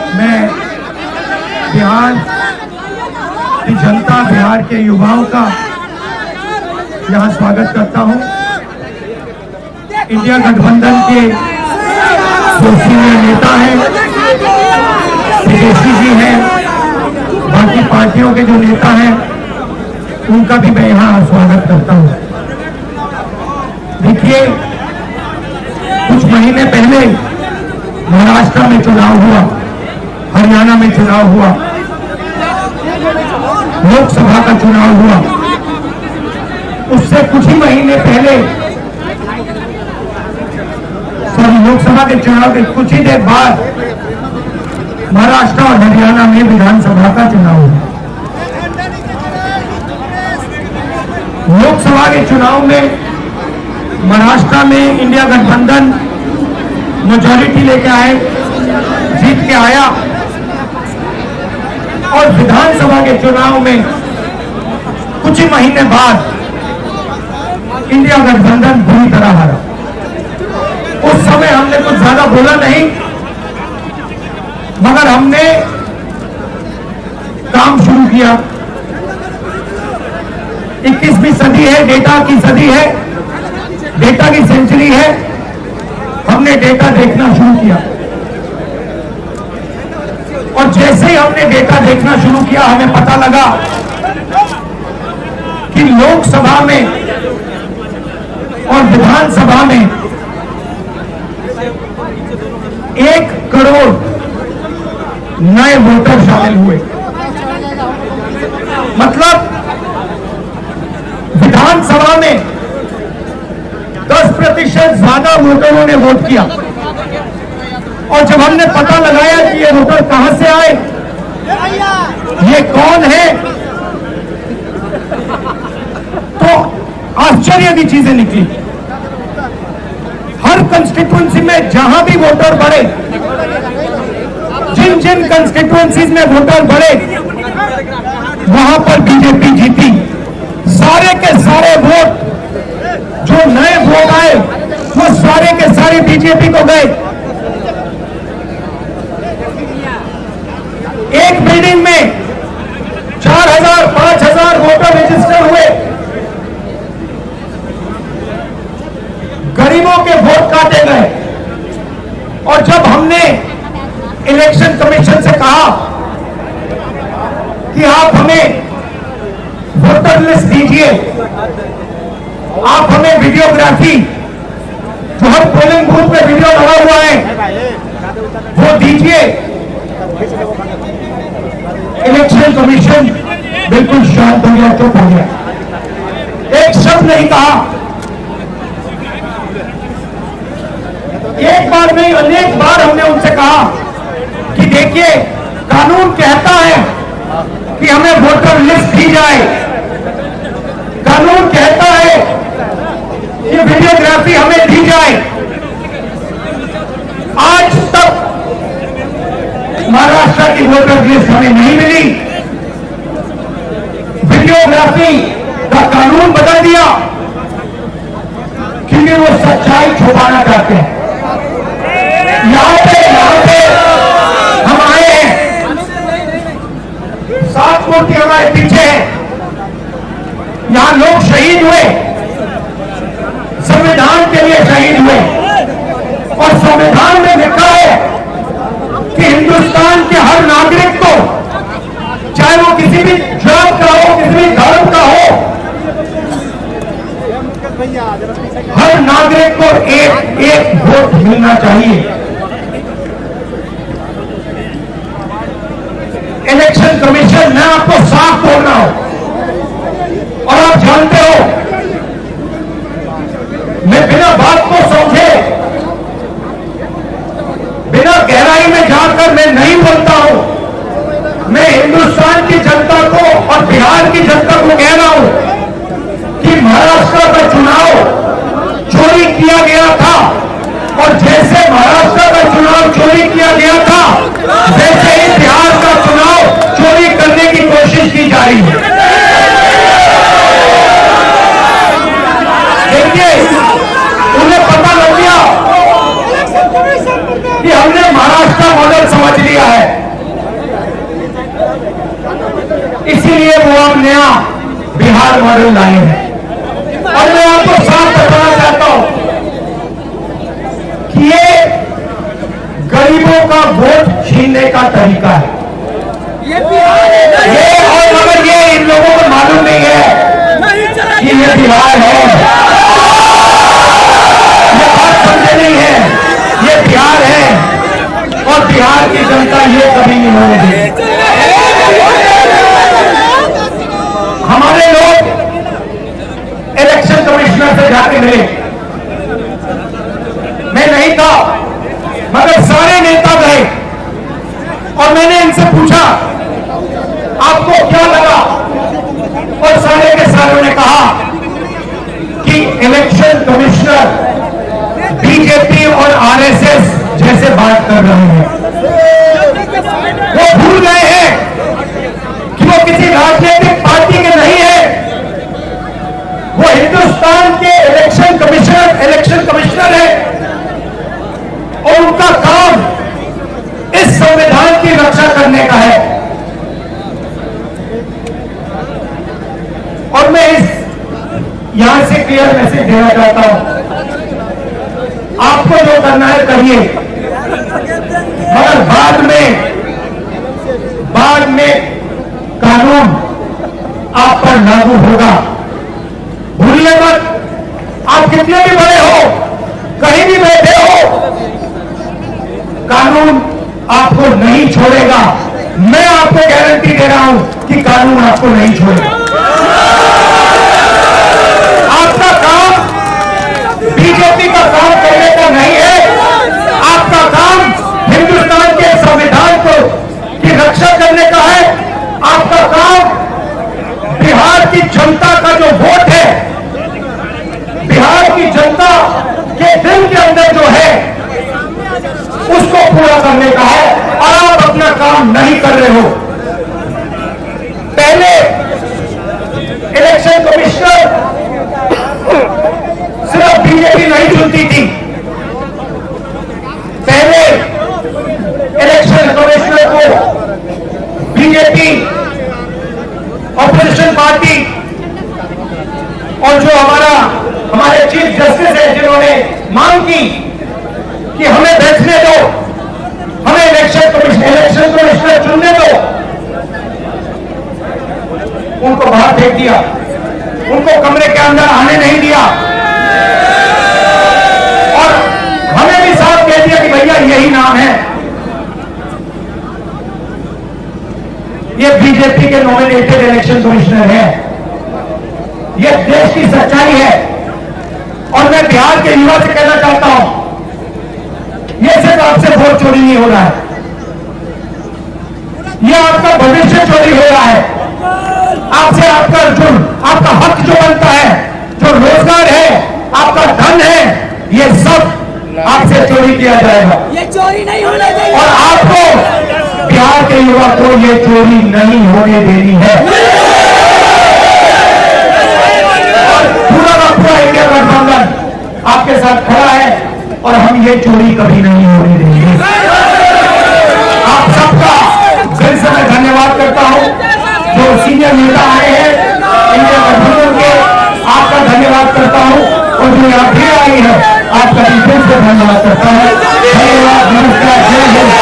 मैं बिहार की जनता, बिहार के युवाओं का यहाँ स्वागत करता हूँ। इंडिया गठबंधन के जो सीनियर नेता हैं, तेजस्वी जी हैं, बाकी पार्टियों के जो नेता हैं, उनका भी मैं यहाँ स्वागत करता हूँ। देखिए, कुछ महीने पहले महाराष्ट्र में चुनाव हुआ, हरियाणा में चुनाव हुआ, लोकसभा का चुनाव हुआ। उससे कुछ ही महीने पहले, लोकसभा के चुनाव के कुछ ही देर बाद महाराष्ट्र और हरियाणा में विधानसभा का चुनाव हुआ। लोकसभा के चुनाव में महाराष्ट्र में इंडिया गठबंधन मेजॉरिटी लेके आए, जीत के आया, और विधानसभा के चुनाव में कुछ ही महीने बाद इंडिया गठबंधन बुरी तरह हारा। उस समय हमने कुछ ज्यादा बोला नहीं, मगर हमने काम शुरू किया। 21वीं सदी है, डेटा की सदी है, डेटा की सेंचुरी है। हमने डेटा देखना शुरू किया, और जैसे ही हमने डेटा देखना शुरू किया, हमें पता लगा कि लोकसभा में और विधानसभा में 1 करोड़ नए वोटर शामिल हुए। मतलब विधानसभा में 10% ज्यादा वोटरों ने वोट किया। और जब हमने पता लगाया कि ये वोटर कहां से आए, ये कौन है, तो आश्चर्य की चीजें निकली। हर कंस्टिट्यूएंसी में जहां भी वोटर बढ़े, जिन जिन कंस्टिट्यूएंसीज में वोटर बढ़े, वहां पर बीजेपी जीती। सारे के सारे वोट जो नए वोट आए, वो सारे के सारे बीजेपी को गए। एक बिल्डिंग में 4000 5000 वोटर रजिस्टर हुए। गरीबों के वोट काटे गए। और जब हमने इलेक्शन कमीशन से कहा कि आप हमें वोटर लिस्ट दीजिए, आप हमें वीडियोग्राफी, जो हर पोलिंग बूथ में वीडियो लगा हुआ है, वो दीजिए, इलेक्शन कमीशन बिल्कुल शांत हो गया, चुप हो गया, एक शब्द नहीं कहा। एक बार नहीं, अनेक बार हमने उनसे कहा कि देखिए, कानून कहता है कि हमें वोटर लिस्ट दी जाए, कानून कहता है कि वीडियोग्राफी हमें दी जाए। आज तक महाराष्ट्र की वोटर लिस्ट हमें नहीं मिली। वीडियोग्राफी का कानून बदल दिया क्योंकि वो सच्चाई छुपाना चाहते हैं। यहां पे हम आए हैं, 7 मूर्ति हमारे पीछे है। यहां लोग शहीद हुए, संविधान के लिए शहीद हुए, और संविधान में लिखा है कि हिंदुस्तान के हर नागरिक को, चाहे वो किसी भी जात का हो, किसी भी धर्म का हो, हर नागरिक को एक वोट मिलना चाहिए। इलेक्शन कमीशन, मैं आपको साफ बोल रहा हूं, और आप जानते हो, मैं बिना बात को समझे, बिना गहराई में जाकर मैं नहीं बोलता हूं। मैं हिंदुस्तान की जनता को और बिहार की जनता को कह रहा हूं कि महाराष्ट्र का चुनाव चोरी किया गया था, और जैसे महाराष्ट्र का चुनाव चोरी किया गया था, वैसे ही बिहार का चुनाव चोरी करने की कोशिश की जा रही है। देखिए, उन्हें पता लग गया कि हमने महाराष्ट्र मॉडल समझ लिया है। इसीलिए वो अब नया बिहार मॉडल लाए हैं। और मैं आपको साफ बताना चाहता हूं कि ये गरीबों का वोट छीनने का तरीका है। ये और मगर ये इन लोगों को मालूम नहीं है कि ये बिहार है, ये बात समझे नहीं है, ये बिहार है और बिहार की जनता ये कभी नहीं होने देगी। हमारे लोग इलेक्शन कमिश्नर से जाके मिले, मैं नहीं था मगर सारे नेता गए और मैंने इनसे पूछा आपको क्या लगा, और सारे के सारों ने कहा कि इलेक्शन कमिश्नर बीजेपी और आरएसएस जैसे बात कर रहे हैं। वो भूल गए हैं कि वो किसी राजनीतिक पार्टी के नहीं है, वो हिंदुस्तान के इलेक्शन कमिश्नर है और उनका काम इस संविधान की रक्षा करने का है। और मैं यहां से क्लियर मैसेज देना चाहता हूं, आपको जो करना है करिए, मगर बाद में कानून आप पर लागू होगा। भूलिए मत, आप कितने भी बड़े हो, कहीं भी बैठे हो, कानून आपको नहीं छोड़ेगा। मैं आपको गारंटी दे रहा हूं कि कानून आपको नहीं छोड़ेगा। आपका काम बीजेपी का काम करने का नहीं है, आपका काम हिंदुस्तान के संविधान की रक्षा करने का है। आपका काम बिहार की जनता का जो वोट है, बिहार की जनता के दिल के अंदर जो है उसको पूरा करने का है, और आप अपना काम नहीं कर रहे हो। पहले इलेक्शन कमिश्नर सिर्फ बीजेपी नहीं चुनती थी, पहले इलेक्शन कमिश्नर को बीजेपी, ऑपोजिशन पार्टी और जो हमारे चीफ जस्टिस है जिन्होंने मांग की कि हमें बैठने दो, हमें इलेक्शन कमिश्नर चुनने दो, उनको बाहर फेंक दिया, उनको कमरे के अंदर आने नहीं दिया और हमें भी साफ कह दिया कि भैया यही नाम है, ये बीजेपी के नॉमिनेटेड इलेक्शन कमिश्नर है। ये देश की सच्चाई है और मैं बिहार के युवा से कहना चाहता हूं, ये सिर्फ आपसे वोट चोरी नहीं हो रहा है, ये आपका भविष्य चोरी हो रहा है। आपसे आपका हक जो बनता है, जो रोजगार है, आपका धन है, ये सब आपसे चोरी किया जाएगा। ये चोरी नहीं होने देंगे और आपको बिहार के युवा को ये चोरी नहीं होने देनी है। पूरा का पूरा इंडिया गठबंधन आपके साथ खड़ा है और हम ये चोरी कभी नहीं होने देंगे। आप सबका दिल से मैं धन्यवाद करता हूं, जो सीनियर नेता आए हैं इंडिया गठबंधन के, आपका धन्यवाद करता हूं, और जो यहाँ फिर आई है आपका भी दिल से धन्यवाद करता हूं। धन्यवाद, नमस्कार, जय हिंद।